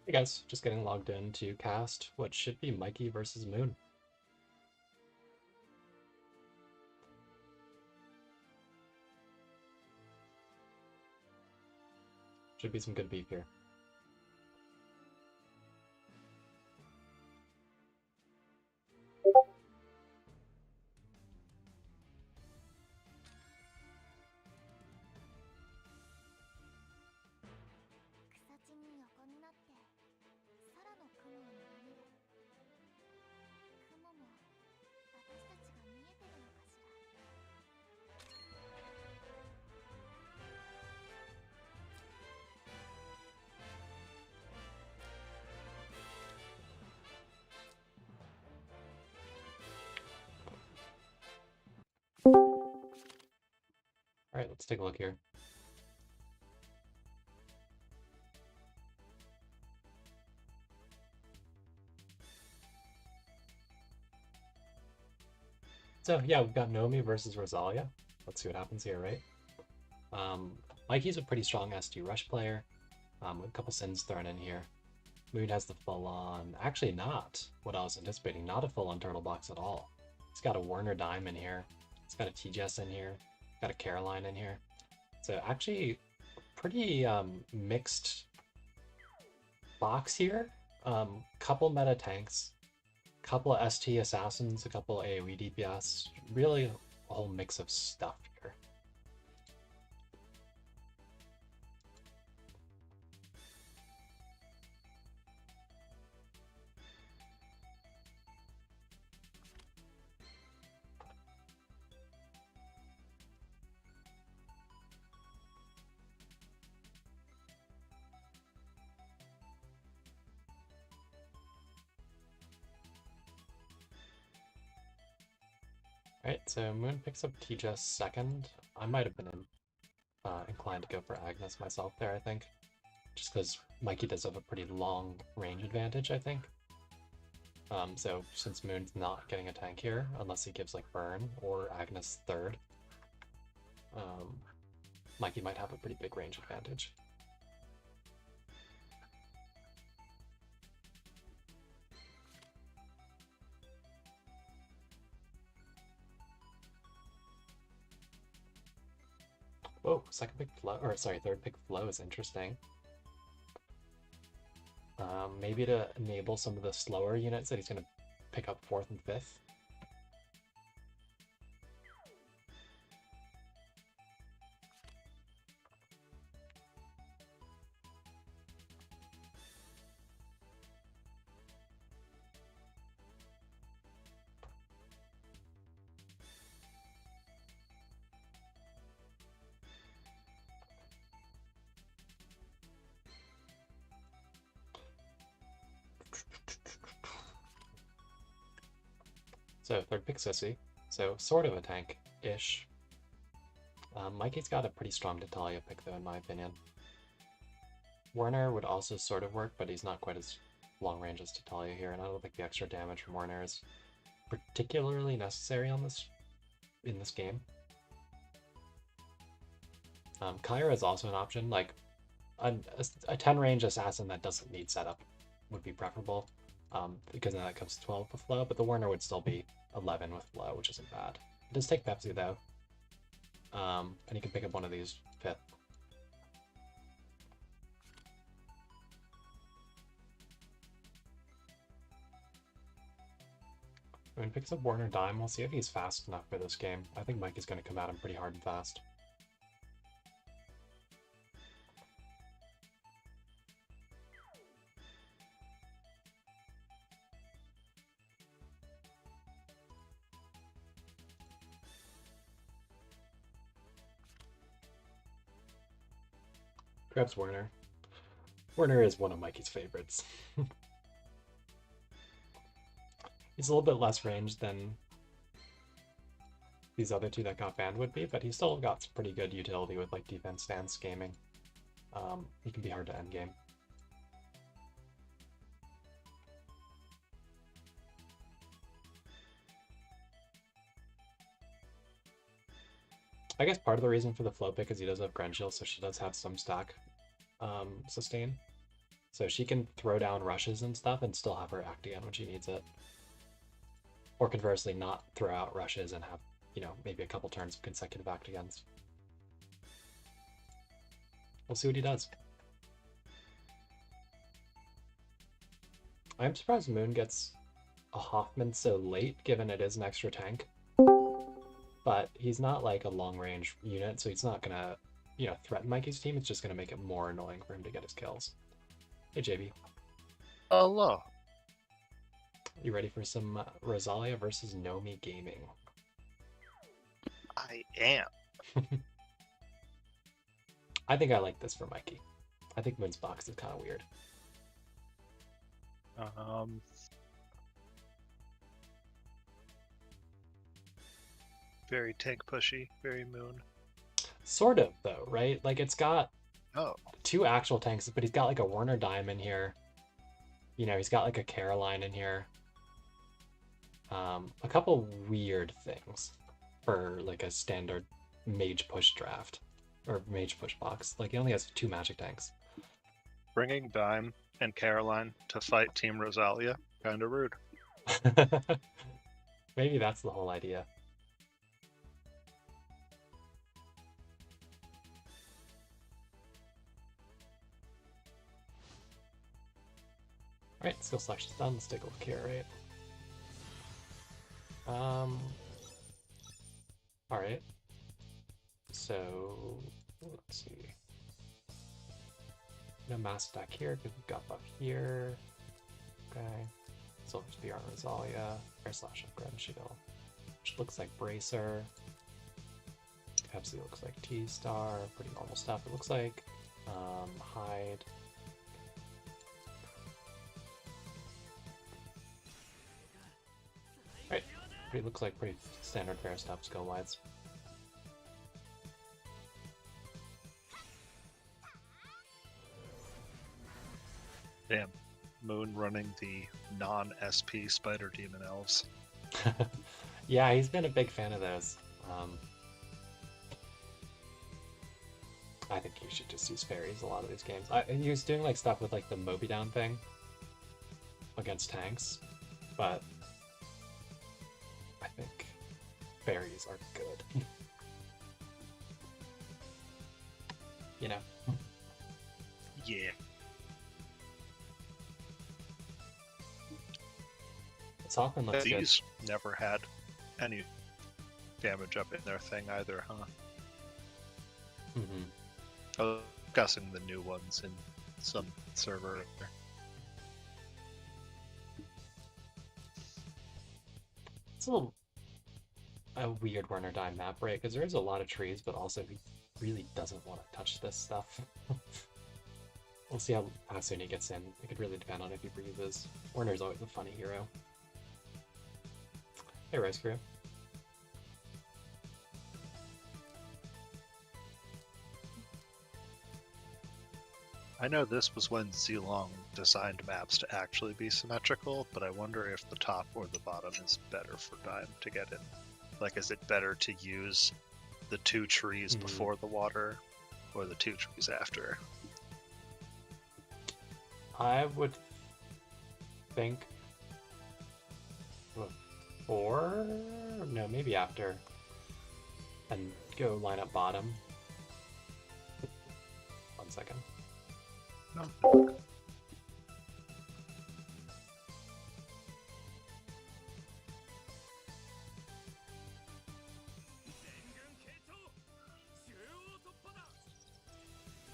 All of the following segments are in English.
Hey guys, just getting logged in to cast what should be Mikey versus Moon. Should be some good beef here. Alright, let's take a look here. So yeah, we've got Nomi versus Rosalia. Let's see what happens here, right? Mikey's a pretty strong ST Rush player, with a couple sins thrown in here. Moon has the full-on, actually not what I was anticipating, not a full-on Turtle Box at all. He's got a Werner Dime in here, he's got a TGS in here, got a Caroline in here. So actually, pretty mixed box here. Couple meta tanks, couple of ST assassins, a couple AoE DPS, really a whole mix of stuff here. Alright, so Moon picks up TGS second. I might have been inclined to go for Agnes myself there, I think. Just because Mikey does have a pretty long range advantage, I think. So since Moon's not getting a tank here, unless he gives like Burn or Agnes third, Mikey might have a pretty big range advantage. Whoa, second pick Flow, or sorry, third pick Flow is interesting. Maybe to enable some of the slower units that he's going to pick up fourth and fifth. So third pick Sissy, so sort of a tank-ish. Mikey's got a pretty strong Natalia pick though, in my opinion. Werner would also sort of work, but he's not quite as long range as Natalia here, and I don't think the extra damage from Werner is particularly necessary on this in this game. Kyra is also an option, like a 10 range assassin that doesn't need setup would be preferable, because then that comes to 12 with Flow, but the Werner would still be 11 with Flow, which isn't bad. It does take Pepsi though, and you can pick up one of these fifth. When he picks up Werner Dime, we'll see if he's fast enough for this game. I think Mike is going to come at him pretty hard and fast. Grabs Werner. Werner is one of Mikey's favorites. He's a little bit less range than these other two that got banned would be, but he's still got some pretty good utility with like defense stance gaming. He can be hard to endgame. I guess part of the reason for the flow pick is he does have Grand Shield, so she does have some stack sustain. So she can throw down rushes and stuff and still have her act again when she needs it. Or conversely, not throw out rushes and have, you know, maybe a couple turns of consecutive act agains. We'll see what he does. I'm surprised Moon gets a Hoffman so late, given it is an extra tank. But he's not like a long-range unit, so he's not gonna, you know, threaten Mikey's team. It's just gonna make it more annoying for him to get his kills. Hey, JB. Hello. You ready for some Rosalia versus Nomi gaming? I am. I think I like this for Mikey. I think Moon's box is kind of weird. Very tank pushy, very Moon. Sort of, though, right? Like, it's got Oh. 2 actual tanks, but he's got like a Warner Dime in here. You know, he's got like a Caroline in here. A couple weird things for like a standard mage push draft or mage push box. Like, he only has 2 magic tanks. Bringing Dime and Caroline to fight Team Rosalia, kind of rude. Maybe that's the whole idea. Alright, skill selection is done. Let's take a look here, right? Alright. So, let's see. No mass attack here because we've got buff here. Okay. Silver Spear on Rosalia. Air Slash on Grenshield. Which looks like Bracer. Pepsi looks like T-Star. Pretty normal stuff, it looks like. Hide. Right. Pretty looks like pretty standard fair stuff skill wise. Damn. Moon running the non-SP Spider Demon Elves. Yeah, he's been a big fan of those. I think you should just use fairies a lot of these games. He was doing like stuff with like the Moby Down thing against tanks, but I think fairies are good. You know? Yeah. Hoffman looks good. These never had any damage up in their thing either, huh? Mm-hmm. I'm guessing the new ones in some server. It's a weird Werner Dime map break because there is a lot of trees, but also he really doesn't want to touch this stuff. We'll see how soon he gets in. It could really depend on if he breathes. Werner's always a funny hero. Hey, Rice Crew. I know this was when Zilong designed maps to actually be symmetrical, but I wonder if the top or the bottom is better for Dime to get in. Like, is it better to use the 2 trees before the water, or the 2 trees after? I would think before? No, maybe after. And go line up bottom. 1 second. No.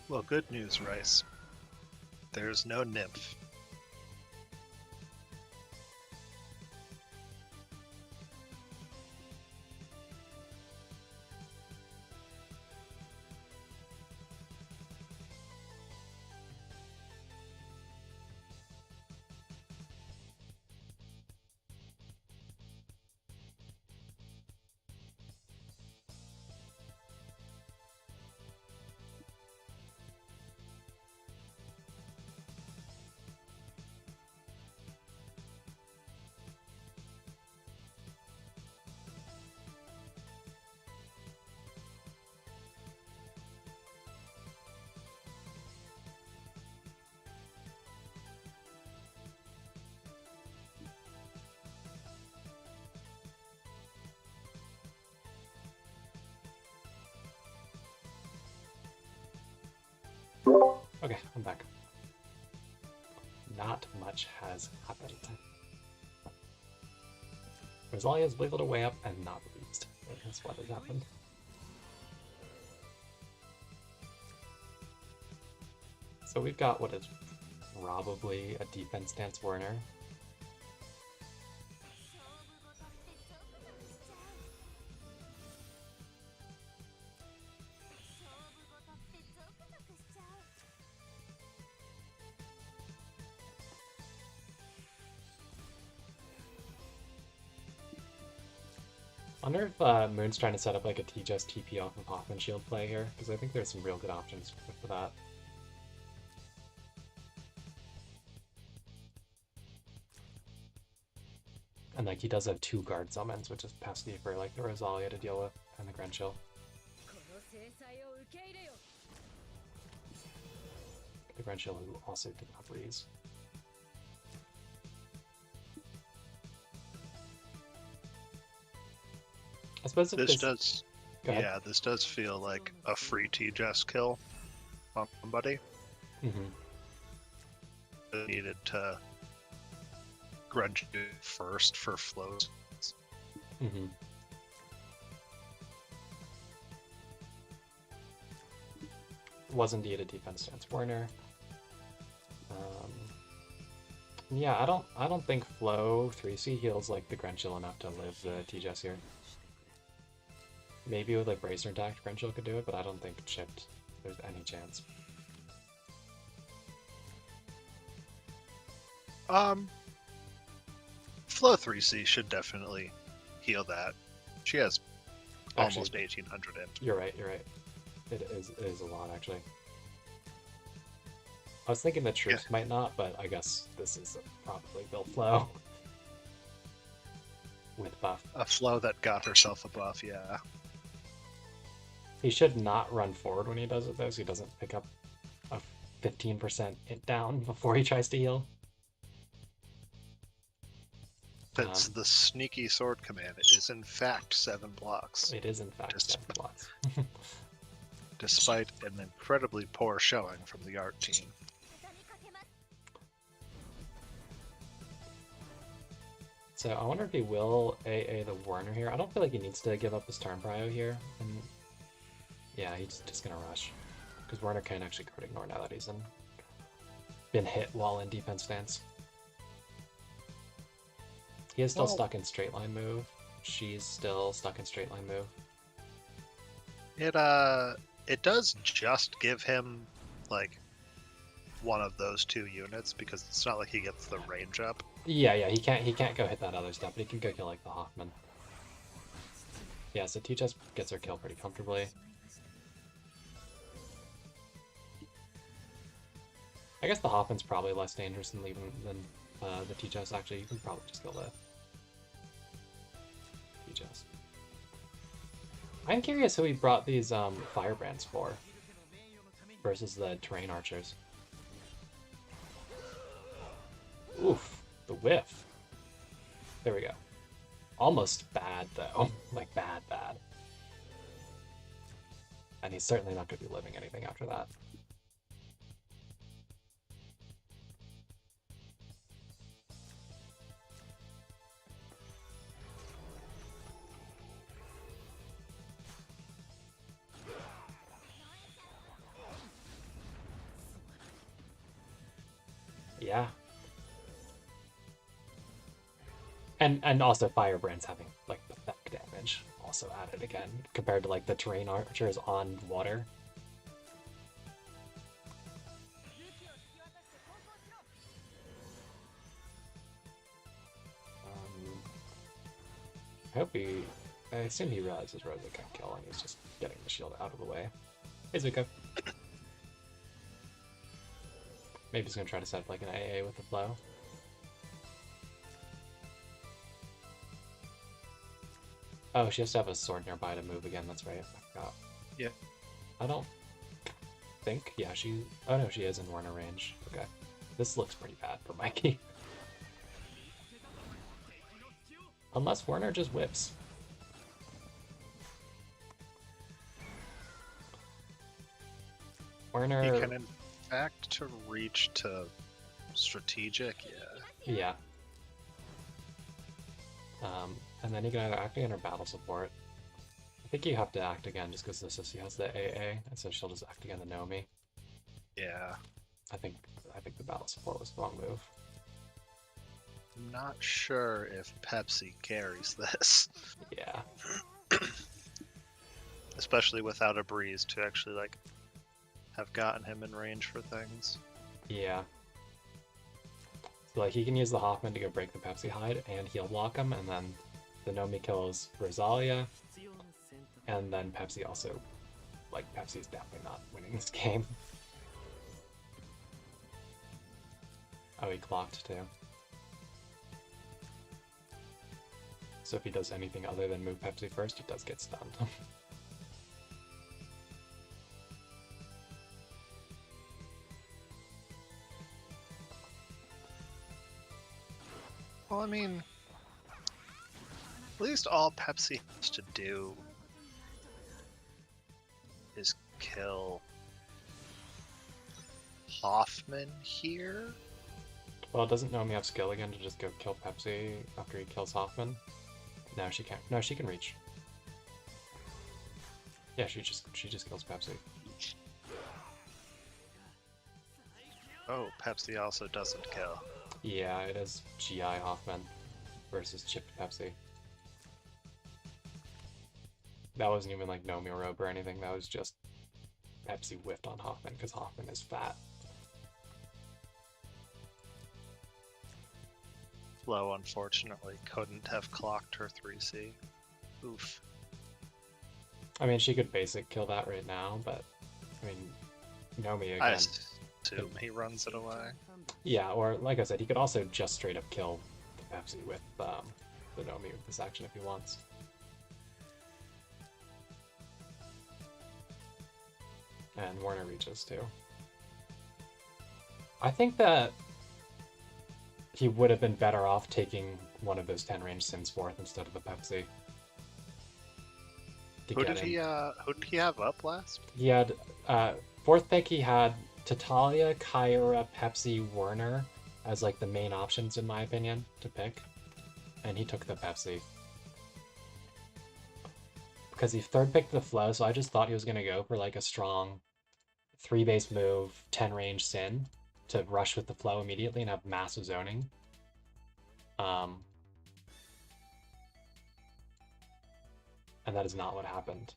Well, good news, Rice. There's no nymph. Okay, I'm back. Not much has happened. Rosalia's wiggled her way up and not released. That's what has happened. So we've got what is probably a defense stance Werner. I wonder if Moon's trying to set up like a T-Just TP off of Hoffman Shield play here, because I think there's some real good options for that. And like he does have 2 guard summons, which is pesky for like the Rosalia to deal with and the Grenchill. The Grenchill who also did not freeze. I suppose if This does, Go ahead. yeah, this does feel like a free T-Just kill on somebody. Mm-hmm. They needed to grudge you first for flows. Mm-hmm. Was indeed a defense stance Werner. Yeah, I don't think Flow 3C heals like the Grenchill enough to live the T-Jess here. Maybe with like Bracer intact, Grenchill could do it, but I don't think chipped there's any chance. Flow 3C should definitely heal that. She has Actually, almost 1800 in. You're right, you're right. It is a lot, actually. I was thinking the troops might not, but I guess this is probably built Flow. With buff. A Flow that got herself a buff, yeah. He should not run forward when he does it, though, so he doesn't pick up a 15% hit down before he tries to heal. That's the sneaky sword command. It is in fact 7 blocks. It is in fact 7 blocks. Despite an incredibly poor showing from the art team. So I wonder if he will AA the Werner here. I don't feel like he needs to give up his turn prio here. And yeah, he's just gonna rush. Because Werner can't actually crit ignore now that he's been hit while in defense stance. He is still stuck in straight line move. She's still stuck in straight line move. It does just give him like one of those 2 units because it's not like he gets the range up. Yeah, he can't go hit that other stuff, but he can go kill like the Hoffman. Yeah, so T-Chess gets her kill pretty comfortably. I guess the Hoffman's probably less dangerous than leaving than the T-Chess. Actually, you can probably just kill the T-Chess. I'm curious who he brought these firebrands for versus the terrain archers. Oof, the whiff. There we go. Almost bad though, like bad. And he's certainly not going to be living anything after that. Yeah. And also Firebrand's having like pathetic damage also added again compared to like the terrain archers on water. I assume he realizes Rosa can't kill and he's just getting the shield out of the way. Hey Zuko. Maybe he's gonna try to set up like an AA with the flow. Oh, she has to have a sword nearby to move again, that's right. I forgot. Yeah. I don't think. Yeah, oh no, she is in Werner range. Okay. This looks pretty bad for Mikey. Unless Werner just whips. Werner... He can in fact to reach to strategic, yeah. Yeah. And then you can either act again or battle support. I think you have to act again just because the Sissy has the AA, and so she'll just act again to Nomi. Yeah. I think the battle support was the wrong move. I'm not sure if Pepsi carries this. Yeah. Especially without a breeze to actually like have gotten him in range for things. Yeah. So like he can use the Hoffman to go break the Pepsi hide and heal block him, and then the Nomi kills Rosalia, and then Pepsi also, like, Pepsi's definitely not winning this game. Oh, he clocked too. So if he does anything other than move Pepsi first, he does get stunned. Well, I mean, at least all Pepsi has to do is kill Hoffman here. Well, doesn't Nomi have skill again to just go kill Pepsi after he kills Hoffman? No, she can't. No, she can reach. Yeah, she just kills Pepsi. Oh, Pepsi also doesn't kill. Yeah, it is GI Hoffman versus chipped Pepsi. That wasn't even like Nomi robe or anything, that was just Pepsi whiffed on Hoffman because Hoffman is fat. Flo, unfortunately, couldn't have clocked her 3C. Oof. I mean, she could basic kill that right now, but I mean, Nomi again. I assume he runs it away. Yeah, or like I said, he could also just straight up kill the Pepsi with the Nomi with this action if he wants. And Werner reaches too. I think that he would have been better off taking one of those 10 range Sins forth instead of a Pepsi. Who did he have up last? He had, fourth pick he had Tatalia, Kyra, Pepsi, Werner as like the main options in my opinion to pick. And he took the Pepsi. Because he third picked the Flow, so I just thought he was going to go for like a strong 3 base move, 10 range Sin to rush with the Flow immediately and have massive zoning. And that is not what happened.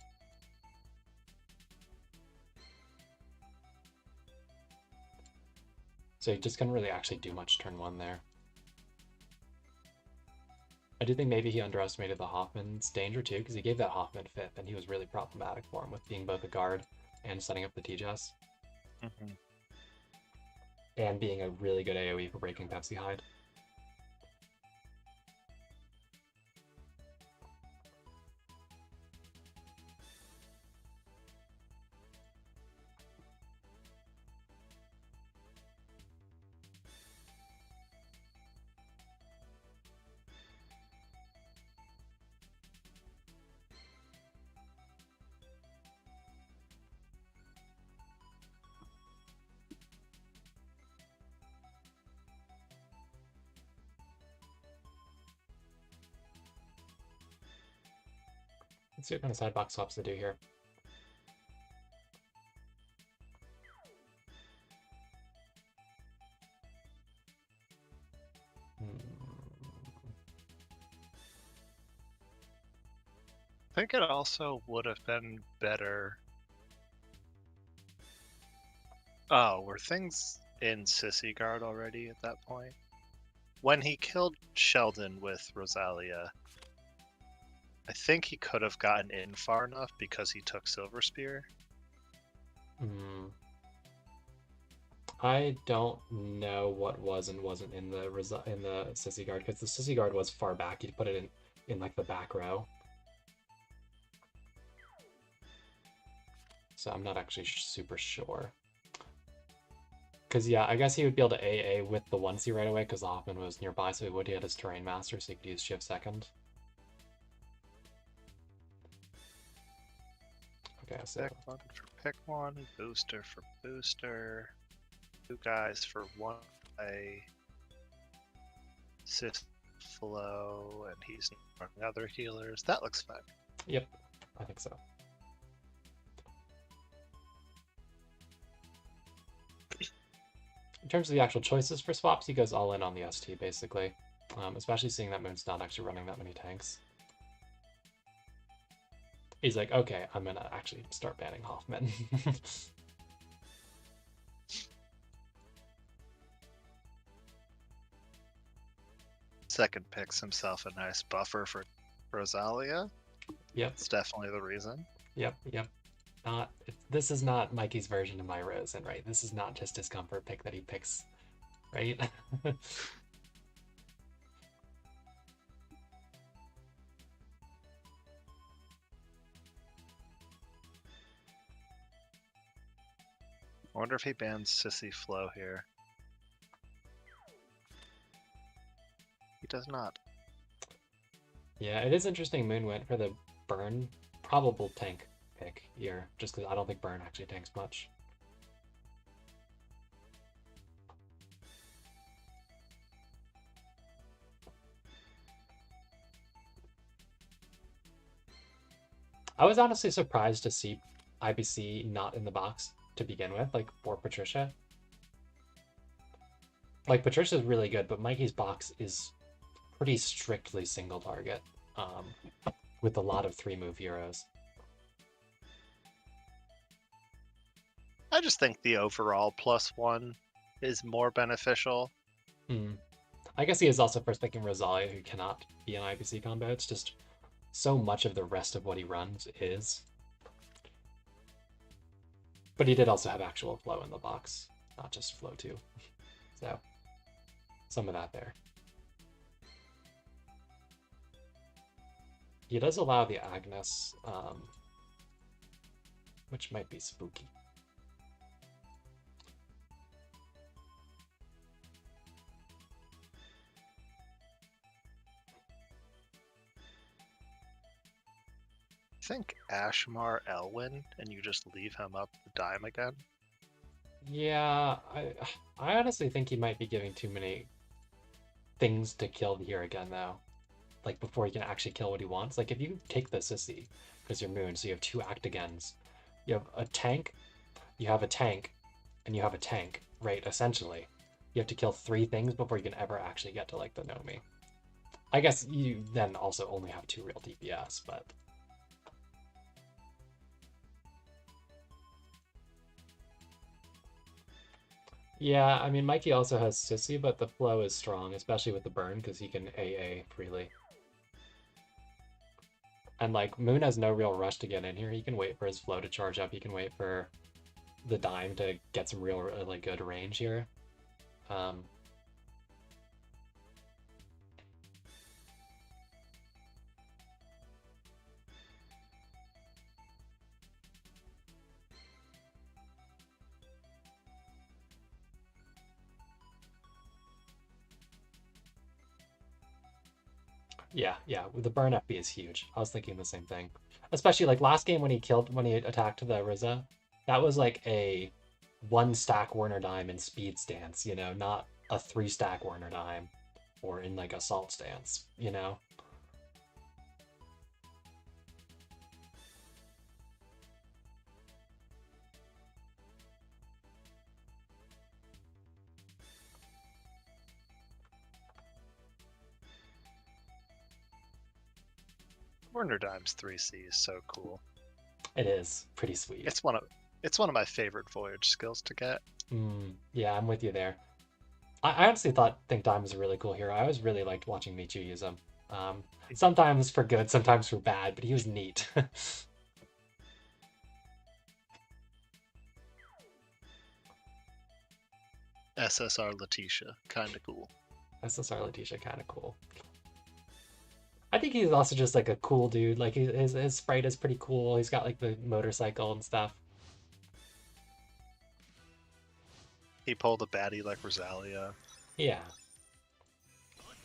So he just couldn't really actually do much turn 1 there. I do think maybe he underestimated the Hoffman's danger too, because he gave that Hoffman 5th, and he was really problematic for him with being both a guard and setting up the TJS. Mm-hmm. And being a really good AoE for breaking Pepsi hide. Let's see what kind of sidebox swaps to do here. I think it also would have been better. Oh, were things in Sissy Guard already at that point? When he killed Sheldon with Rosalia, I think he could have gotten in far enough because he took Silver Spear. I don't know what was and wasn't in the Sissy Guard, because the Sissy Guard was far back. You'd put it in like the back row. So I'm not actually super sure. Because yeah, I guess he would be able to AA with the 1C right away because Hoffman was nearby, so he would have his Terrain Master, so he could use Shiv second. Okay, so Pick one for pick one, booster for booster, 2 guys for 1 guy, Sith flow, and he's marking other healers. That looks fun. yep, I think so. In terms of the actual choices for swaps, he goes all in on the ST basically, especially seeing that Moon's not actually running that many tanks. He's like, okay, I'm gonna actually start banning Hoffman. Second picks himself a nice buffer for Rosalia. Yep. It's definitely the reason. Yep. This is not Mikey's version of my Rosen, right? This is not just his comfort pick that he picks, right? I wonder if he bans Sissy Flow here. He does not. Yeah, it is interesting Moon went for the burn probable tank pick here, just because I don't think burn actually tanks much. I was honestly surprised to see IBC not in the box to begin with, like for Patricia. Like Patricia's really good, but Mikey's box is pretty strictly single target, with a lot of 3-move heroes. I just think the overall +1 is more beneficial. I guess he is also first picking Rosalia, who cannot be an IBC combo. It's just so much of the rest of what he runs is. But he did also have actual flow in the box, not just flow 2. So, some of that there. He does allow the Agnes, which might be spooky. I think Ashmar Elwyn, and you just leave him up the dime again. Yeah, I honestly think he might be giving too many things to kill here again, though. Like, before he can actually kill what he wants. Like, if you take the Sissy, because you're Moon, so you have 2 Actagens. You have a tank, you have a tank, and you have a tank, right, essentially. You have to kill 3 things before you can ever actually get to, like, the Nomi. I guess you then also only have 2 real DPS, but... Yeah, I mean, Mikey also has Sissy, but the flow is strong, especially with the burn, because he can AA freely. And, like, Moon has no real rush to get in here. He can wait for his flow to charge up. He can wait for the dime to get some real, like, good range here. Yeah, the burn FB is huge. I was thinking the same thing. Especially like last game when he attacked the Rizza, that was like a 1-stack Werner Dime in speed stance, you know, not a 3-stack Werner Dime or in like assault stance, you know? Werner Dime's 3C is so cool. It is pretty sweet. It's one of my favorite Voyage skills to get. Yeah, I'm with you there. I honestly think Dime was a really cool hero. I always really liked watching Michu use him. Sometimes for good, sometimes for bad, but he was neat. SSR Letitia, kind of cool. SSR Letitia, kind of cool. I think he's also just like a cool dude. Like his sprite is pretty cool. He's got like the motorcycle and stuff. He pulled a baddie like Rosalia. Yeah.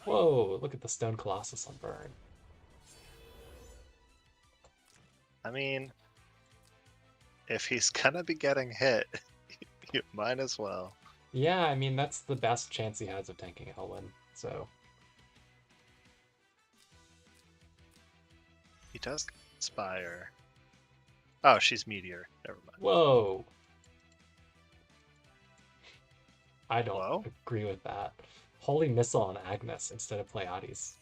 Whoa, look at the Stone Colossus on burn. I mean, if he's gonna be getting hit, you might as well. Yeah, I mean, that's the best chance he has of tanking Elwyn, so... He does inspire. Oh, she's Meteor. Never mind. Whoa! I don't Whoa? agree with that. Holy Missile on Agnes instead of Pleiades.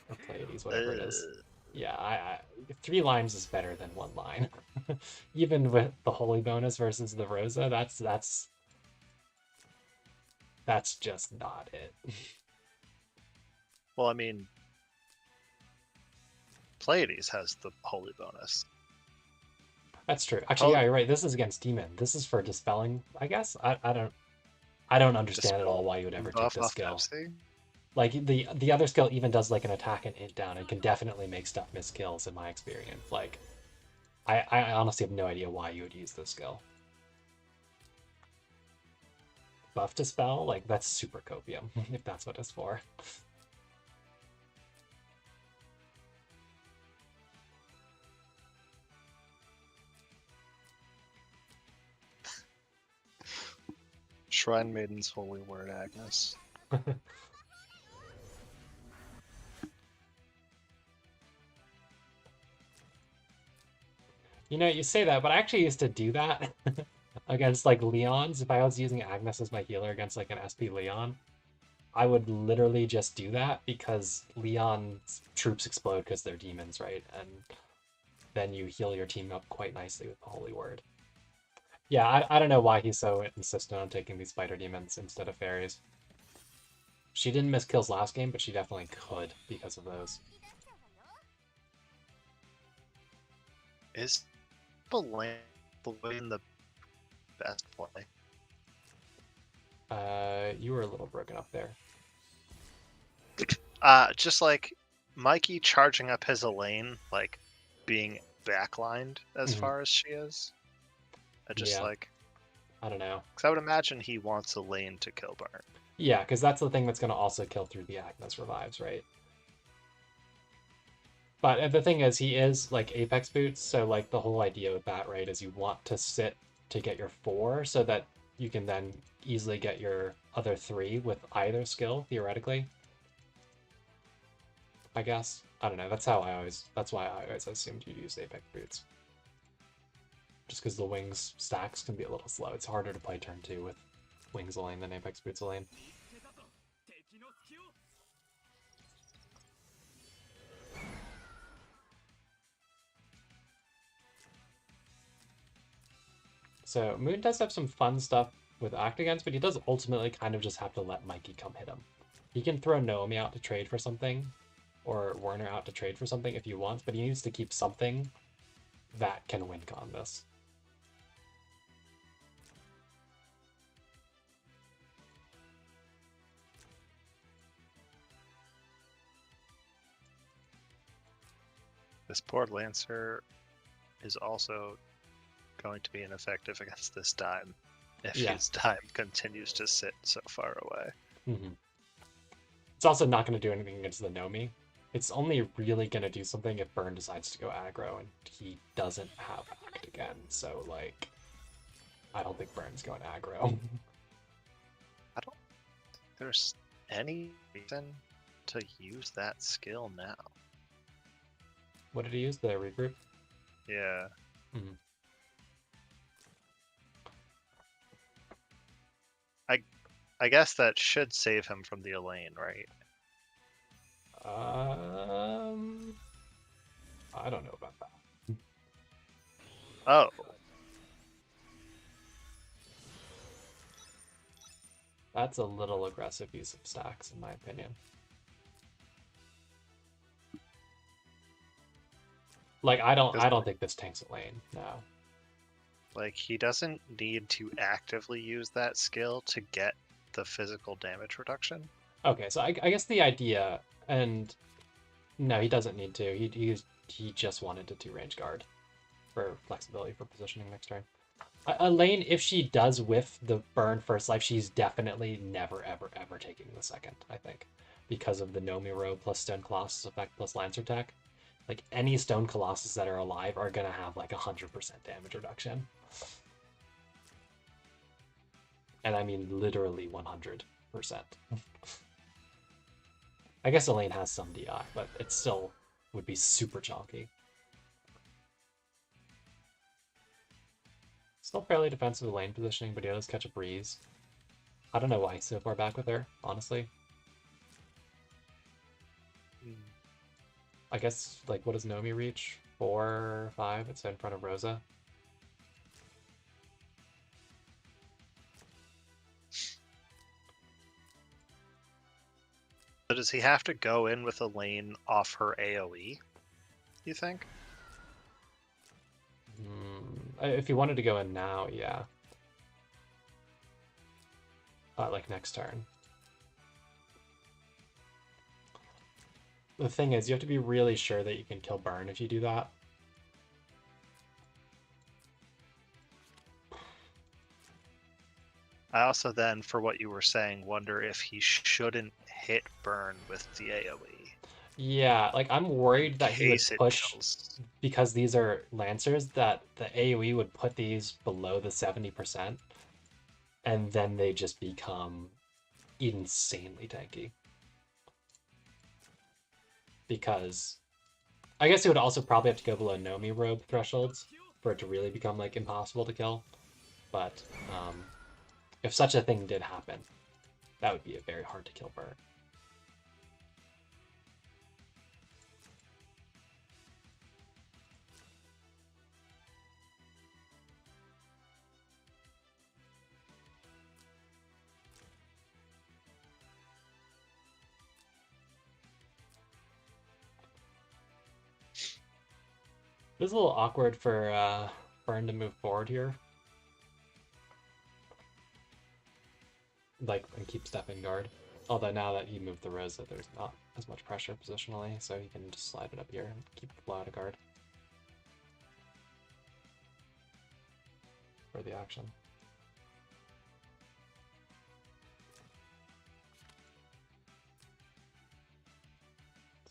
Or Pleiades, whatever it is. Yeah, I 3 lines is better than 1 line. Even with the Holy bonus versus the Rosa, that's just not it. Well, I mean, Pleiades has the Holy bonus. That's true. Actually, yeah, you're right. This is against Demon. This is for dispelling, I guess. I don't understand at all why you would ever take Buff this off skill. Pepsi? Like the other skill even does like an attack and int down and can definitely make stuff miss kills in my experience. Like I honestly have no idea why you would use this skill. Buff dispel, like that's super copium, if that's what it's for. Shrine Maiden's holy word, Agnes. You know, you say that, but I actually used to do that against like Leons. If I was using Agnes as my healer against like an SP Leon, I would literally just do that because Leon's troops explode because they're demons, right? And then you heal your team up quite nicely with the Holy Word. Yeah, I don't know why he's so insistent on taking these spider demons instead of fairies. She didn't miss kills last game, but she definitely could because of those. Is the in the best play? You were a little broken up there. Just like Mikey charging up his Elaine, like being backlined as far as she is. I just like. I don't know. Because I would imagine he wants Elaine to kill Bart. Yeah, because that's the thing that's going to also kill through the Agnes revives, right? But the thing is, he is like Apex Boots, so like the whole idea with that, right, is you want to sit to get your 4 so that you can then easily get your other 3 with either skill, theoretically. I guess. I don't know. That's why I always assumed you'd use Apex Boots. Just because the Wings stacks can be a little slow. It's harder to play turn 2 with Wings Elaine than Apex Boots Elaine. So Moon does have some fun stuff with Act Against, but he does ultimately kind of just have to let Mikey come hit him. He can throw Naomi out to trade for something, or Werner out to trade for something if he wants, but he needs to keep something that can win con this. This poor Lancer is also going to be ineffective against this Dime if his Dime continues to sit so far away. It's also not going to do anything against the Nomi. It's only really going to do something if Burn decides to go aggro, and he doesn't have Act again, so, like, I don't think Burn's going aggro. I don't think there's any reason to use that skill now. What did he use? The regroup? Yeah. I guess that should save him from the Elaine, right? I don't know about that. Oh. That's a little aggressive use of stacks, in my opinion. Like, I don't think this tanks Elaine, no. Like, he doesn't need to actively use that skill to get the physical damage reduction. Okay, so I guess the idea, and no, he doesn't need to. He just wanted to 2-range guard for flexibility for positioning next turn. Elaine, if she does whiff the burn first life, she's definitely never, ever, ever taking the second, I think. Because of the Nomi row plus Stone Colossus effect plus Lancer tech. Like any stone colossus that are alive are gonna have like 100% damage reduction. And I mean literally 100%. I guess Elaine has some DI, but it still would be super chalky. Still fairly defensive lane positioning, but he does catch a breeze. I don't know why he's so far back with her, honestly. I guess, like, what does Nomi reach? 4 or 5? It's in front of Rosa. So does he have to go in with a lane off her AoE, you think? If he wanted to go in now, yeah. Like next turn. The thing is, you have to be really sure that you can kill Burn if you do that. I also then, for what you were saying, wonder if he shouldn't hit Burn with the AoE. Yeah, like I'm worried that he would Case it push, kills. because these are Lancers, that the AoE would put these below the 70%, and then they just become insanely tanky. Because I guess it would also probably have to go below Nomi robe thresholds for it to really become like impossible to kill. But if such a thing did happen, that would be a very hard to kill bird. It is a little awkward for Burn to move forward here. Like, and keep stepping guard. Although now that he moved the Rosa, there's not as much pressure positionally, so he can just slide it up here and keep the flow out of guard for the action.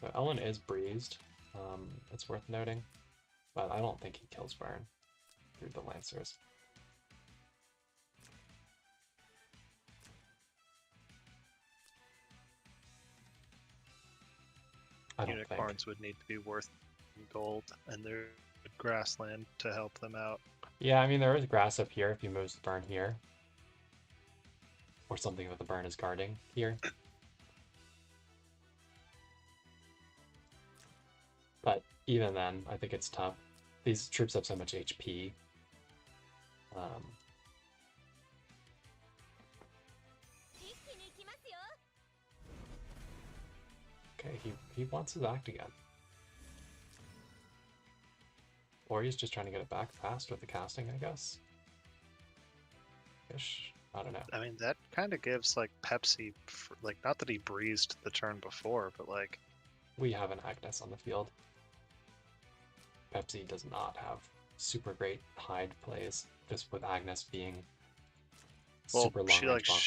So Ellen is breezed. It's worth noting, but I don't think he kills Burn through the Lancers. Unicorns would need to be worth gold, and there's grassland to help them out. Yeah, I mean, there is grass up here if he moves the Burn here. Or something that the Burn is guarding here. But even then, I think it's tough. These troops have so much HP. Okay, he wants his act again. Or he's just trying to get it back fast with the casting, I guess. Ish. I don't know. I mean, that kind of gives, like, Pepsi, like, not that he breezed the turn before, but, like... We have an Agnes on the field. Pepsi does not have super great hide plays, just with Agnes being super long she, like, bump.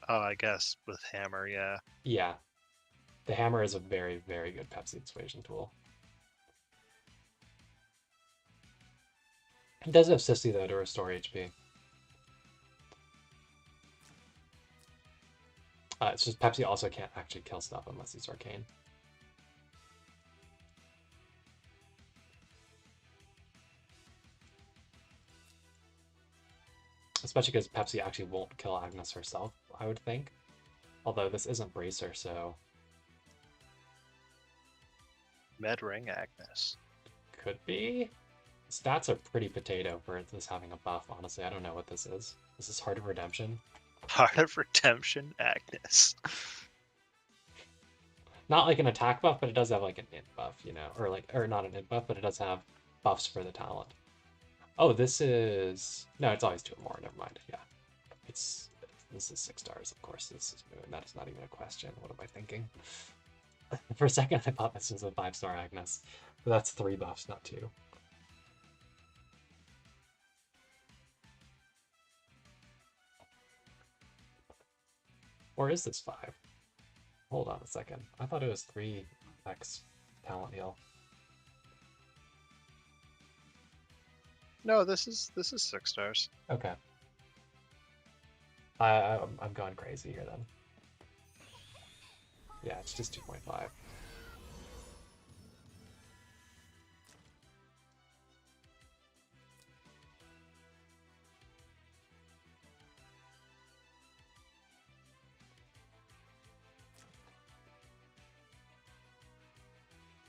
Oh, I guess with Hammer, yeah. Yeah. The Hammer is a very, very good Pepsi dissuasion tool. It does have Sissy, though, to restore HP. It's just Pepsi also can't actually kill stuff unless he's arcane. Especially because Pepsi actually won't kill Agnes herself, I would think. Although this isn't Bracer, so... Medring Agnes. Could be? Stats are pretty potato for this having a buff, honestly. I don't know what this is. This is Heart of Redemption. Heart of Redemption Agnes. Not like an attack buff, but it does have like an int buff, you know? Or not an int buff, but it does have buffs for the talent. Oh, this is... No, it's always 2 or more, never mind. Yeah. This is 6 stars, of course. This is Moon. That is not even a question. What am I thinking? For a second, I thought this was a 5-star Agnes. But that's 3 buffs, not 2. Or is this 5? Hold on a second. I thought it was 3x talent heal. No, this is 6 stars. Okay. I'm going crazy here then. Yeah, it's just 2.5.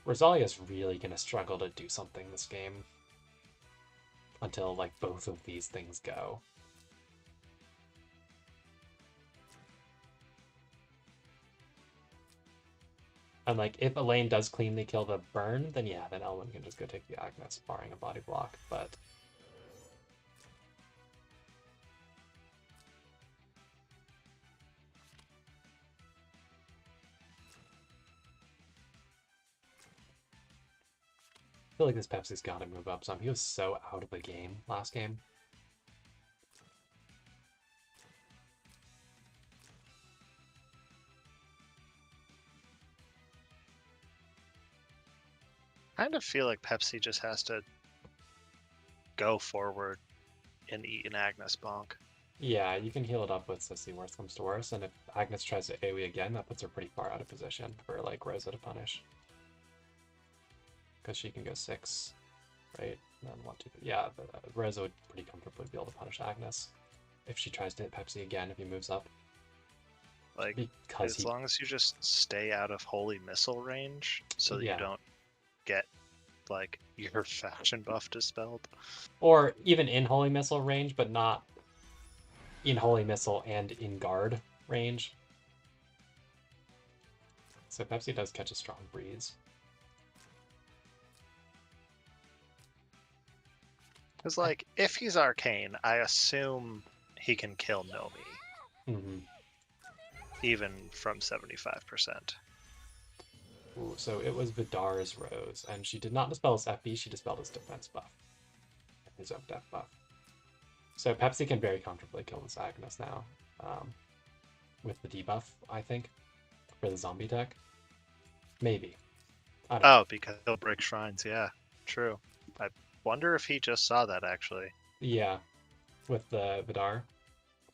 Rosalia's really gonna struggle to do something this game until like both of these things go. And like if Elaine does cleanly kill the burn, then yeah, then Elwyn can just go take the Agnes, barring a body block. But I feel like this Pepsi's gotta move up some. He was so out of the game last game. I kind of feel like Pepsi just has to go forward and eat an Agnes bonk. Yeah, you can heal it up with Sissy, worst comes to worst, and if Agnes tries to AoE again, that puts her pretty far out of position for like Rosa to punish. Because she can go 6, right? And then 1, 2, 3. Yeah, Rosa would pretty comfortably be able to punish Agnes if she tries to hit Pepsi again if he moves up. Like, Because as long as you just stay out of Holy Missile range so that Yeah. you don't get, like, your faction buff dispelled. Or even in Holy Missile range, but not in Holy Missile and in guard range. So Pepsi does catch a strong breeze. Because, like, if he's arcane, I assume he can kill Nomi, Mm-hmm. even from 75%. Ooh, so it was Vidar's Rose, and she did not dispel his FB, she dispelled his defense buff. His own death buff. So Pepsi can very comfortably kill this Agnes now. With the debuff, I think, for the zombie tech. Maybe. I don't know. Oh, because he'll break shrines, yeah. True. I wonder if he just saw that, actually. Yeah, with the Vidar.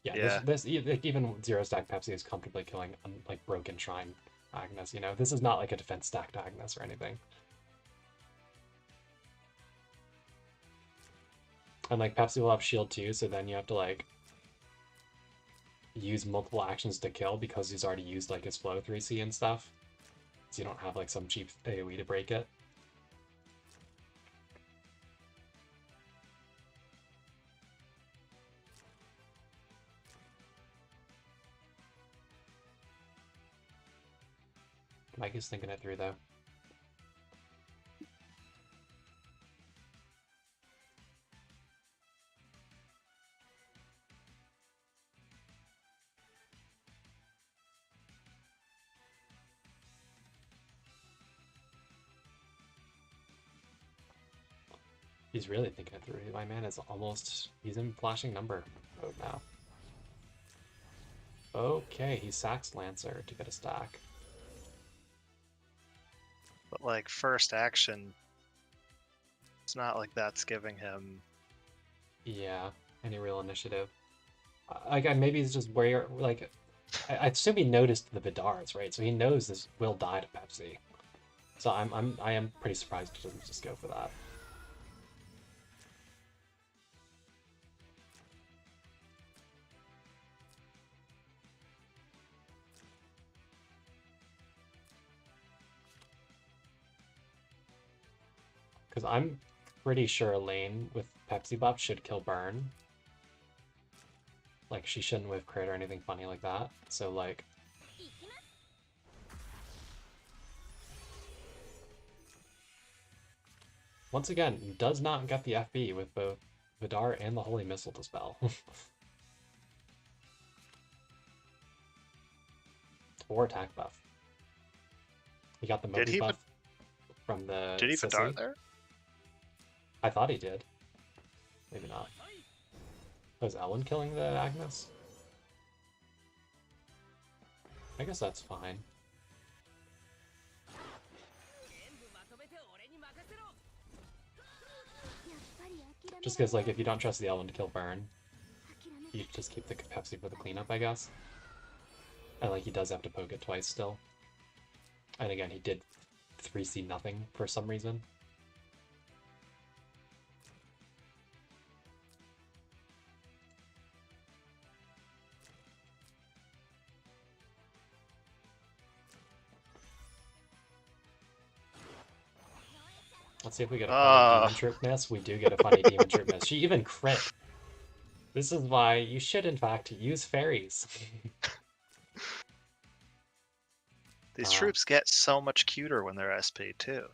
Yeah, this even zero stack Pepsi is comfortably killing like broken shrine Agnes. You know, this is not like a defense stacked Agnes or anything. And like Pepsi will have shield too, so then you have to like use multiple actions to kill because he's already used like his flow 3C and stuff. So you don't have like some cheap AoE to break it. Mikey's thinking it through though. He's really thinking it through. My man is almost... He's in flashing number mode now. Okay, he sacks Lancer to get a stack. But, like, first action, it's not like that's giving him... Yeah, any real initiative. Like, maybe it's just where, like... I assume he noticed the Vidars, right? So he knows this will die to Pepsi. So I am pretty surprised he doesn't just go for that. Because I'm pretty sure Elaine with Pepsi buff should kill Burn. Like, she shouldn't whiff crit or anything funny like that. So, like... Once again, does not get the FB with both Vidar and the Holy Missile to spell. Or attack buff. He got the Moby buff from the Did he Sissy. Vidar there? I thought he did. Maybe not. Was Ellen killing the Agnes? I guess that's fine. Just because, like, if you don't trust the Elven to kill Burn, you just keep the Pepsi for the cleanup, I guess. And, like, he does have to poke it twice still. And again, he did 3C nothing for some reason. Let's see if we get a funny demon troop miss. We do get a funny demon troop miss. She even crit. This is why you should, in fact, use fairies. These troops get so much cuter when they're SP too.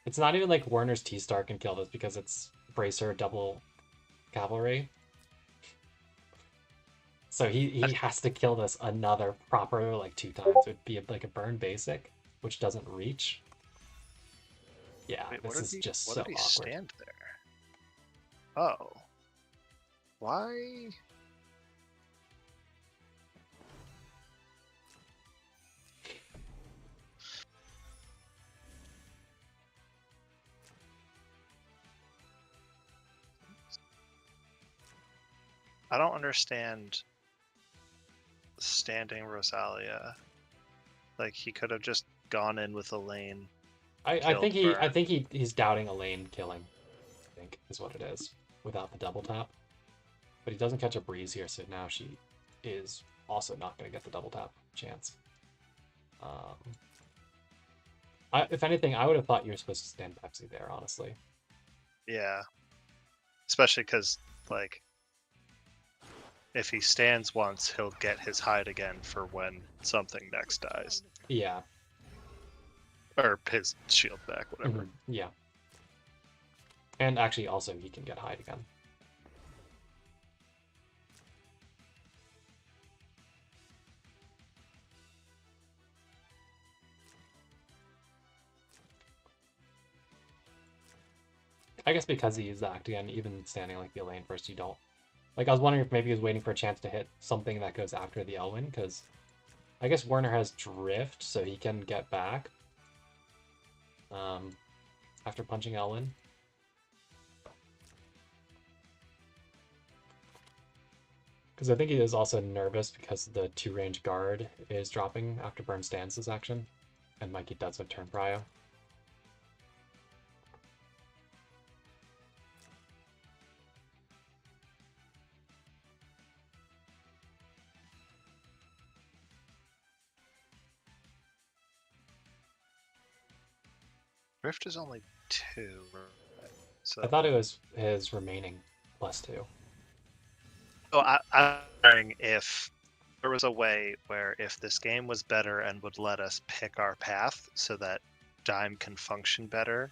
It's not even like Werner's T-Star can kill this because it's Bracer double cavalry. So he has to kill this another proper like 2 times. It would be like a burn basic, which doesn't reach. Yeah, Wait, this is just so awkward. What did he stand there? Oh. Why? I don't understand standing Rosalia. Like he could have just gone in with a lane. I think he's doubting a lane killing, I think is what it is, without the double tap. But he doesn't catch a breeze here, so now she is also not going to get the double tap chance. If anything, I would have thought you were supposed to stand Pepsi there, honestly. Yeah. Especially because, like, if he stands once, he'll get his hide again for when something next dies. Yeah. Or his shield back, whatever. Mm-hmm. Yeah. And actually, also, he can get hide again. I guess because he used the act again, even standing like the Elaine first, you don't. Like, I was wondering if maybe he was waiting for a chance to hit something that goes after the Elwyn, because I guess Werner has Drift, so he can get back after punching Elwyn. Because I think he is also nervous because the 2-range guard is dropping after Burn stands his action, and Mikey does have turn prio. Rift is only 2, right? So I thought it was his remaining +2. Oh, I'm wondering if there was a way where if this game was better and would let us pick our path so that Dime can function better,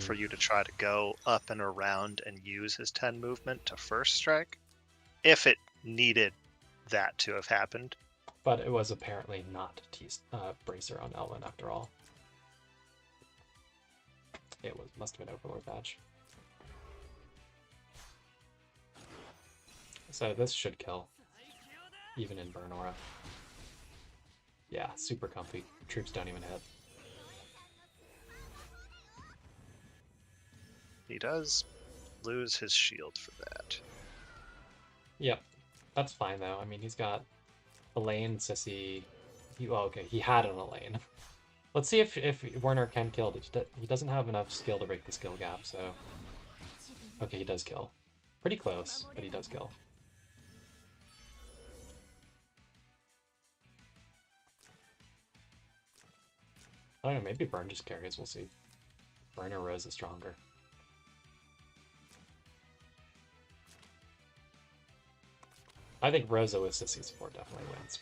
for you to try to go up and around and use his 10 movement to first strike, if it needed that to have happened. But it was apparently not Bracer on Elwyn after all. It must have been Overlord Badge. So this should kill, even in Burn Aura. Yeah, super comfy. Troops don't even hit. He does lose his shield for that. Yep, that's fine though. I mean, he's got Elaine, Sissy. He had an Elaine. Let's see if Werner can kill. He doesn't have enough skill to break the skill gap, so... Okay, he does kill. Pretty close, but he does kill. I don't know, maybe Burn just carries, we'll see. Burn or Rose is stronger. I think Rosa with Sissy support definitely wins.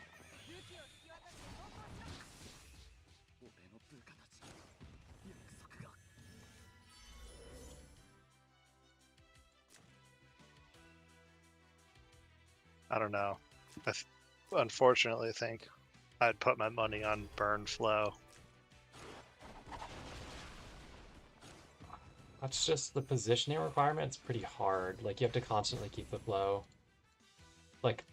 I don't know. I unfortunately think I'd put my money on Burn Flow. That's just the positioning requirement. It's pretty hard. Like, you have to constantly keep the flow. Like,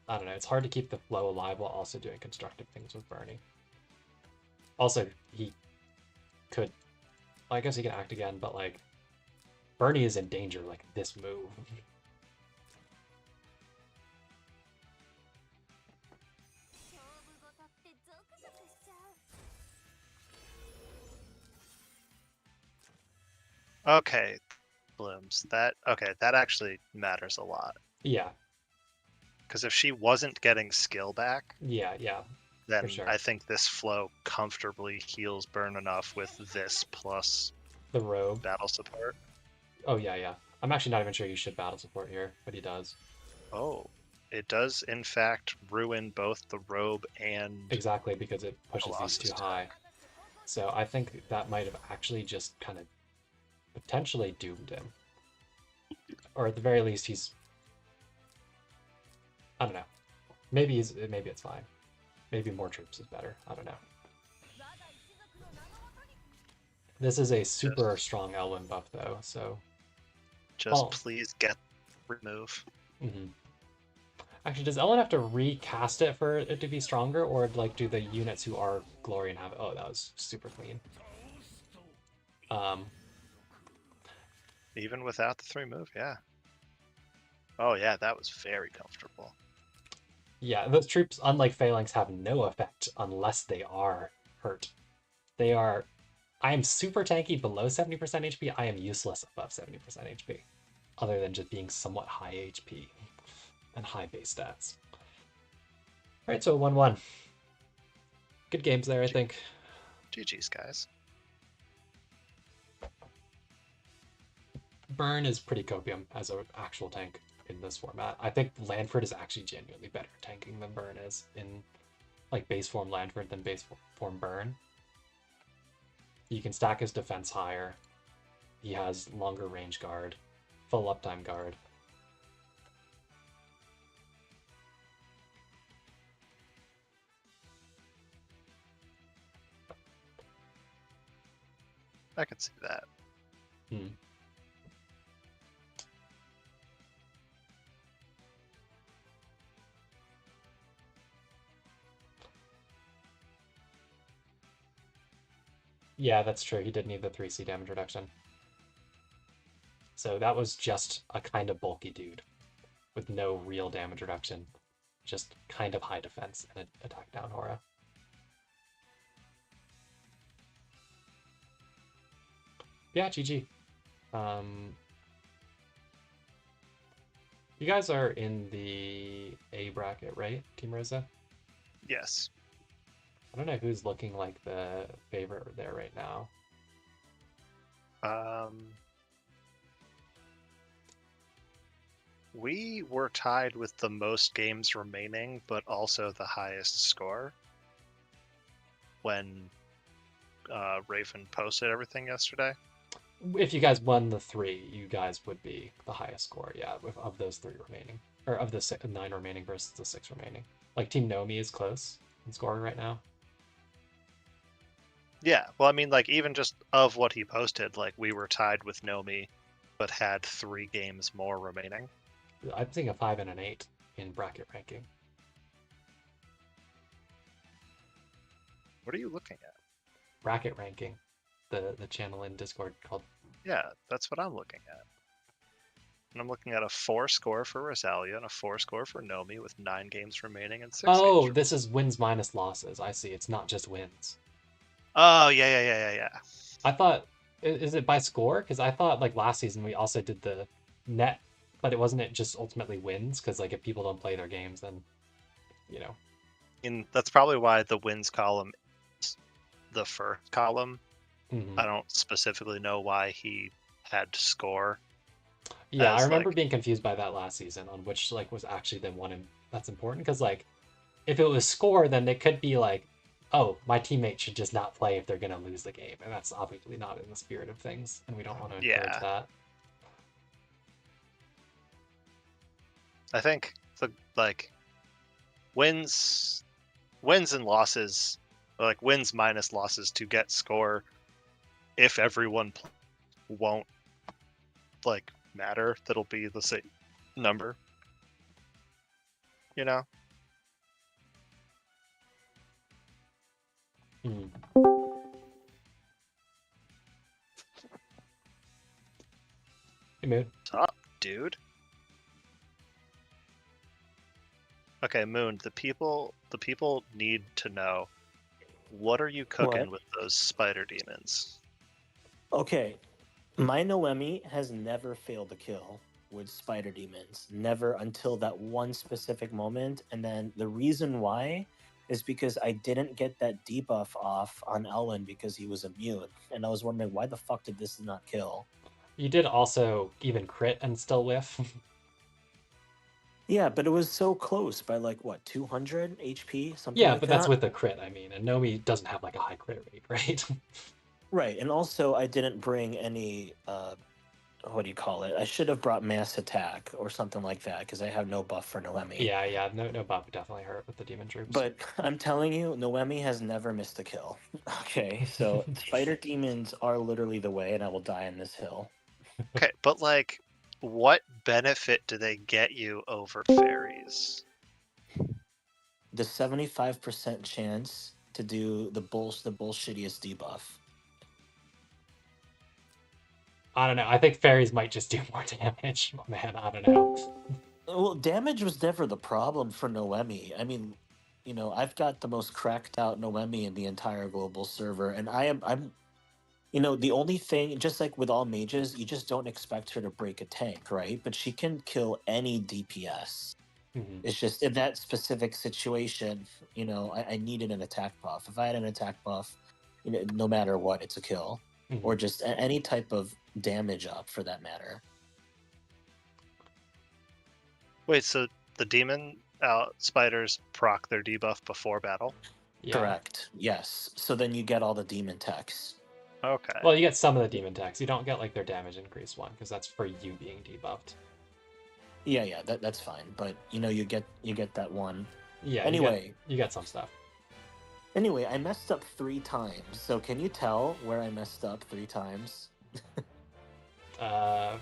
I don't know. It's hard to keep the flow alive while also doing constructive things with Bernie. Also, he could... Well, I guess he can act again, but, like... Bernie is in danger like this move. Okay, blooms. That actually matters a lot. Yeah, Because if she wasn't getting skill back, yeah, for then sure. I think this flow comfortably heals burn enough with this plus The robe. battle support. Oh yeah. I'm actually not even sure you should battle support here, but he does. Oh, it does in fact ruin both the robe and Exactly, because it pushes these too Colossus high. tech. So I think that might have actually just kind of potentially doomed him. Or at the very least, he's, I don't know. Maybe it's fine. Maybe more troops is better. I don't know. This is a super Just, strong Elwyn buff though, so just well. please get remove. Hmm. Actually, does Elwyn have to recast it for it to be stronger, or like do the units who are Glorian have? Oh, that was super clean. Um, Even without the 3 move, yeah. Oh yeah, that was very comfortable. yeah, those troops, unlike Phalanx, have no effect unless they are hurt. They are. I am super tanky below 70% HP. I am useless above 70% HP, other than just being somewhat high HP and high base stats. All right, so 1-1. Good games there, I think. GG's, guys. Burn is pretty copium as an actual tank in this format. I think Lanford is actually genuinely better tanking than Burn is in like base form Lanford than base form Burn. You can stack his defense higher. He has longer range guard, full uptime guard. I can see that. Hmm. Yeah, that's true. He did need the 3C damage reduction. So that was just a kind of bulky dude with no real damage reduction. Just kind of high defense and attack down aura. Yeah, GG. You guys are in the A bracket, right, Team Rosa? Yes. I don't know who's looking like the favorite there right now. We were tied with the most games remaining, but also the highest score when Raven posted everything yesterday. If you guys won the 3, you guys would be the highest score, yeah, of those 3 remaining. Or of the 9 remaining versus the 6 remaining. Like, Team Nomi is close in scoring right now. Yeah, well, I mean, like, even just of what he posted, like, we were tied with Nomi, but had 3 games more remaining. I'm seeing a 5 and an 8 in bracket ranking. What are you looking at? Bracket ranking, the channel in Discord called. Yeah, that's what I'm looking at. And I'm looking at a 4 score for Rosalia and a 4 score for Nomi with 9 games remaining and 6 Oh, games. this is wins minus losses. I see. It's not just wins. Oh, yeah. I thought, is it by score? Because I thought like last season we also did the net, but it wasn't it just ultimately wins? Because like if people don't play their games, then you know. And that's probably why the wins column is the first column. Mm-hmm. I don't specifically know why he had to score. Yeah, I remember like, being confused by that last season on which like was actually the one that's important. Because like if it was score, then it could be like, oh, my teammate should just not play if they're gonna lose the game, and that's obviously not in the spirit of things, and we don't want to encourage yeah. that. I think the like wins and losses, like wins minus losses to get score if everyone won't like matter. That'll be the same number. You know? Mm. Hey, Moon. What's up, dude? Okay, Moon, the people need to know, what are you cooking What? with those spider demons? Okay, my Noemi has never failed a kill with spider demons. Never until that one specific moment. And then the reason why is because I didn't get that debuff off on Ellen because he was immune. And I was wondering, why the fuck did this not kill? You did also even crit and still whiff. Yeah, but it was so close by like what, 200 HP, something Yeah, like but that's that. with the crit, I mean. And Nomi doesn't have like a high crit rate, right? Right, and also I didn't bring any what do you call it? I should have brought mass attack or something like that because I have no buff for Noemi. yeah, no buff would definitely hurt with the demon troops. But I'm telling you, Noemi has never missed a kill. Okay, so spider demons are literally the way, and I will die on this hill. Okay, but like, what benefit do they get you over fairies? The 75% chance to do the bullshittiest debuff. I don't know. I think fairies might just do more damage. Man, I don't know. Well, damage was never the problem for Noemi. I mean, I've got the most cracked out Noemi in the entire global server, and I'm the only thing, just like with all mages, you just don't expect her to break a tank, right? But she can kill any DPS. Mhm, It's just in that specific situation, I needed an attack buff. If I had an attack buff, no matter what, it's a kill. Or mhm. just any type of damage up for that matter. Wait, so the demon spiders proc their debuff before battle? Yeah. Correct. Yes. So then you get all the demon techs. Okay. Well, you get some of the demon attacks. You don't get like their damage increase one because that's for you being debuffed. Yeah, that's fine. But you get that one. Yeah, Anyway, you get some stuff. I messed up 3 times. So can you tell where I messed up 3 times?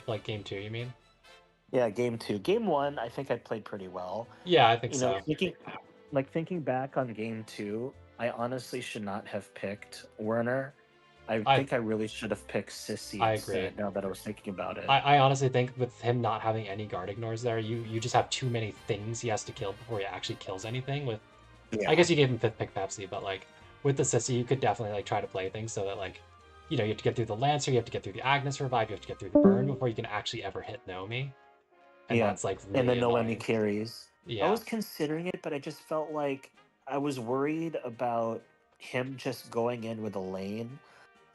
Like game 2, you mean? Yeah, game 2. Game 1, I think I played pretty well. Yeah, I think so. Thinking back on game 2, I honestly should not have picked Werner. I I think I really should have picked Sissy I agree. instead. Now that I was thinking about it. I honestly think with him not having any guard ignores there, you just have too many things he has to kill before he actually kills anything. With I Yeah, guess you gave him fifth pick Pepsi, but like with the Sissy, you could definitely like try to play things so that like you have to get through the Lancer, you have to get through the Agnes revive, you have to get through the burn before you can actually ever hit Nomi, and yeah. that's like And really then Noemi annoying. carries. I Yeah. was considering it, but I just felt like I was worried about him just going in with a lane.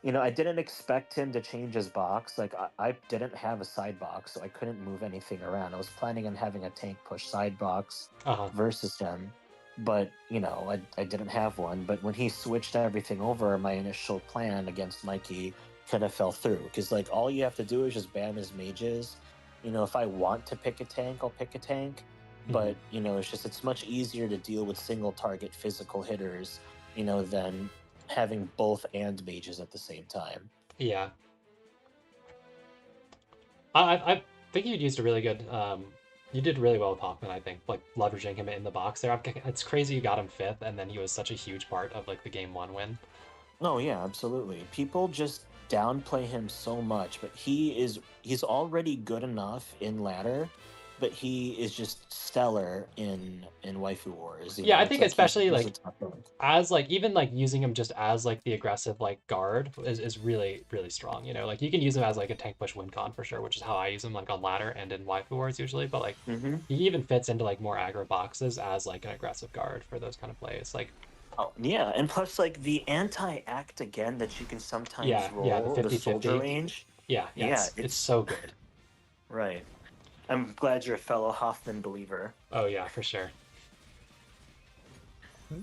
I didn't expect him to change his box. Like, I didn't have a side box, so I couldn't move anything around. I was planning on having a tank push side box Uh-huh. versus him, but, I didn't have one. But when he switched everything over, my initial plan against Mikey kind of fell through. Because, like, all you have to do is just ban his mages. If I want to pick a tank, I'll pick a tank. Mhm. But, it's much easier to deal with single target physical hitters, than having both and mages at the same time. Yeah. I think you used a really good you did really well with Hoffman, I think, like leveraging him in the box there. It's crazy you got him fifth, and then he was such a huge part of like the game 1 win. Oh yeah, absolutely. People just downplay him so much, but he's already good enough in ladder, but he is just stellar in Waifu Wars. Yeah, I It's think like especially he's a like top rank. as like even like using him just as like the aggressive like guard is really really strong. Like you can use him as like a tank push win con for sure, which is how I use him like on ladder and in Waifu Wars usually. But like Hmm. he even fits into like more aggro boxes as like an aggressive guard for those kind of plays. Like Oh yeah, and plus like the anti-act again that you can sometimes yeah, the roll the soldier 50/50. range. Yeah, Yeah, it's so good. right. I'm glad you're a fellow Hoffman believer. Oh yeah, for sure.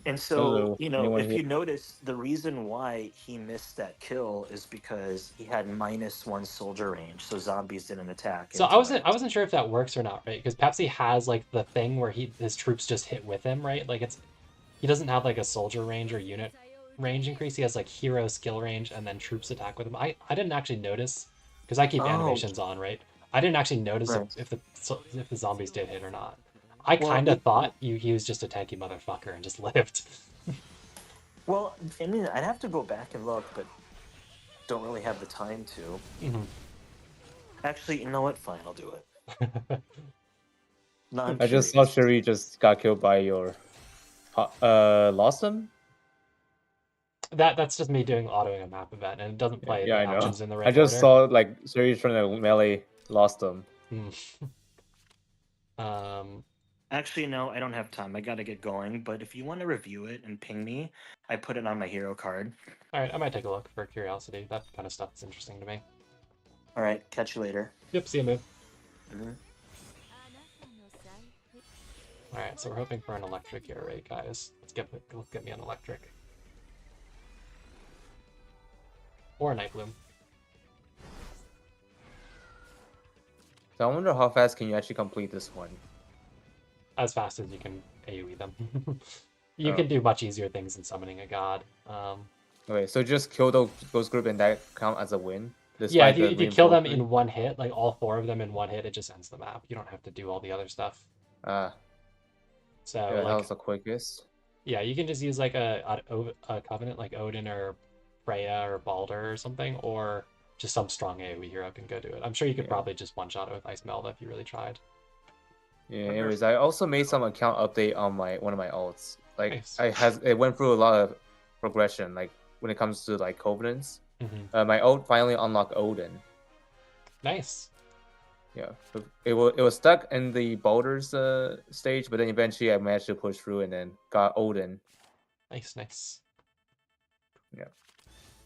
And so, Hello, anyone if here? you notice, the reason why he missed that kill is because he had -1 soldier range, so zombies didn't attack So I into wasn't it. I wasn't sure if that works or not, right? Because Pepsi has like the thing where his troops just hit with him, right? Like he doesn't have like a soldier range or unit range increase. He has like hero skill range and then troops attack with him. I didn't actually notice because I keep Oh, animations on, right? I didn't actually notice right. if the zombies did hit or not. I Well, kind of thought he was just a tanky motherfucker and just lived. I mean, I'd have to go back and look, but don't really have the time to. Mhm. Actually, you know what? Fine, I'll do it. No, I'm I just saw curious. Shuri just got killed by your lost him? That's just me doing autoing a map event, and it doesn't play Yeah, the I know. options in the I right just order. saw like Shuri trying to melee lost him. Um, Actually, no, I don't have time. I gotta get going. But if you want to review it and ping me, I put it on my hero card. all right, I might take a look for curiosity. That kind of stuff is interesting to me. All right, catch you later. Yep, see you, move. Mhm. All right, so we're hoping for an electric here, right, guys? Let's get me an electric or a night bloom. So I wonder how fast can you actually complete this one? As fast as you can AoE them. You Oh. can do much easier things than summoning a god. Okay, so just kill those group and that count as a win? Yeah, Despite if the you kill them reinforcement? in one hit, like all 4 of them in one hit, it just ends the map. You don't have to do all the other stuff. Ah, So yeah, that like, was the quickest. yeah, you can just use like a covenant like Odin or Freya or Balder or something, or just some strong AoE hero can go do it. I'm sure you could Yeah. probably just one shot it with Ice Melda if you really tried. Yeah, Wonder anyways, I also made some account update on one of my alts. Like Nice. it went through a lot of progression, like when it comes to like covenants. Mm-hmm. My ult finally unlocked Odin. Nice. Yeah, it was stuck in the boulders stage, but then eventually I managed to push through and then got Odin. Nice. Yeah,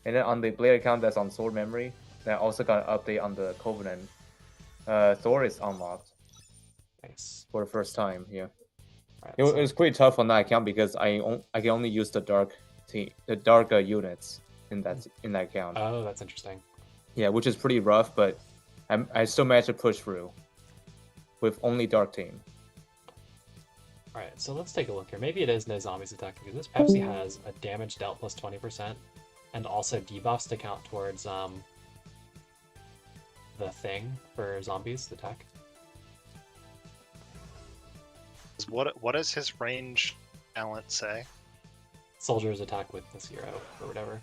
and then on the Blade account that's on Sword Memory, then I also got an update on the Covenant. Thor is unlocked Nice. for the first time. Yeah, All right, it was pretty tough on that account because I can only use the dark units in that account. Oh, that's interesting. Yeah, which is pretty rough, but I still managed to push through with only dark team. Alright, so let's take a look here. Maybe it is no zombies attacking, because this Pepsi has a damage dealt plus 20%, and also debuffs to count towards the thing for zombies, the tech. What does his range talent say? Soldiers attack with this hero, or whatever.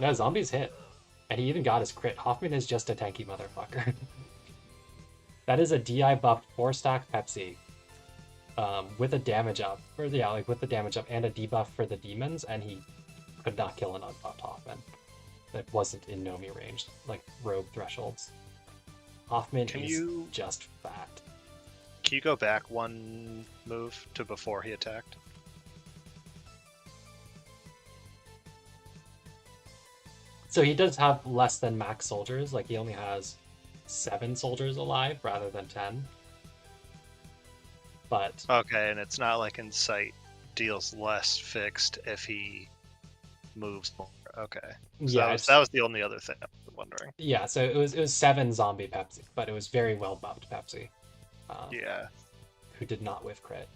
No, zombies hit. And he even got his crit. Hoffman is just a tanky motherfucker. That is a DI buffed 4-stack Pepsi. With a damage up. Or yeah, like with the damage up and a debuff for the demons, and he could not kill an unbuffed Hoffman. That wasn't in Nomi range, like rogue thresholds. Hoffman is just fat. Can you go back one move to before he attacked? So he does have less than max soldiers, like he only has 7 soldiers alive rather than 10. But okay, and it's not like Insight deals less fixed if he moves more. Okay. So yeah, that was the only other thing I was wondering. Yeah, so it was 7 zombie Pepsi, but it was very well buffed Pepsi. Yeah. Who did not whiff crit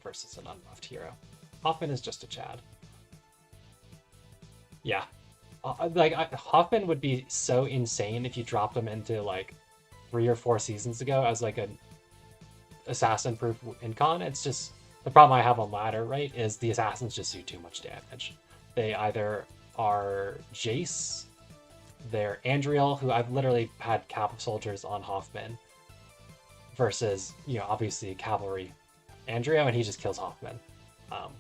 versus an unbuffed hero. Hoffman is just a Chad. Yeah. Hoffman would be so insane if you dropped him into like 3 or 4 seasons ago as like an assassin-proof incon. It's just the problem I have on ladder, right, is the assassins just do too much damage. They either are Jace, they're Andriel, who I've literally had cav soldiers on Hoffman, versus, you know, obviously cavalry Andrio, and he just kills Hoffman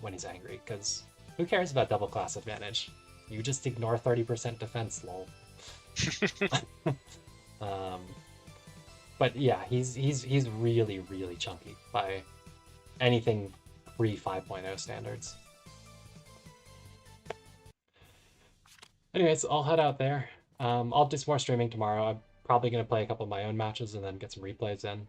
when he's angry, because who cares about double class advantage? You just ignore 30% defense, lol. But yeah, he's really, really chunky by anything pre 5.0 standards. Anyways, I'll head out there. I'll do some more streaming tomorrow. I'm probably going to play a couple of my own matches and then get some replays in.